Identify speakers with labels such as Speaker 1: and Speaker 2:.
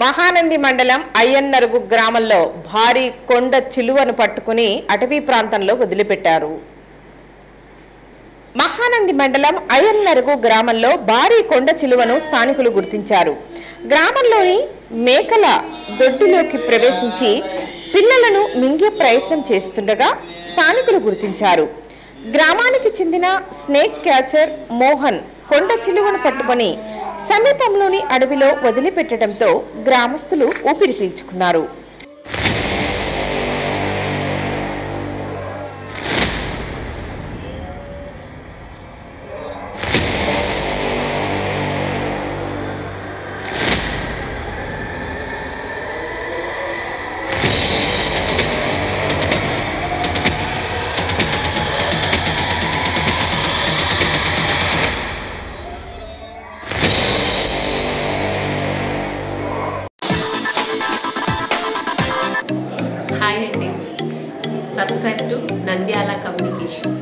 Speaker 1: మహానంది మండలం అయ్యన్నరుగు గ్రామంలో భారీ కొండ చిలువను పట్టుకుని అటవీ ప్రాంతంలో వదిలిపెట్టారు. మహానంది మండలం అయ్యన్నరుగు గ్రామంలో భారీ కొండ చిలువను స్థానికులు గుర్తించారు. గ్రామంలోని మేకల దొడ్డిలోకి ప్రవేశించి పిల్లలను మింగే ప్రయత్నం చేస్తుండగా స్థానికులు గుర్తించారు. గ్రామానికి చెందిన స్నేక్ క్యాచర్ మోహన్ కొండ చిలువను పట్టుకొని సమీపంలోని అడవిలో వదిలిపెట్టడంతో గ్రామస్తులు ఊపిరి పీల్చుకున్నారు.
Speaker 2: Hi and subscribe to Nandyala Communication.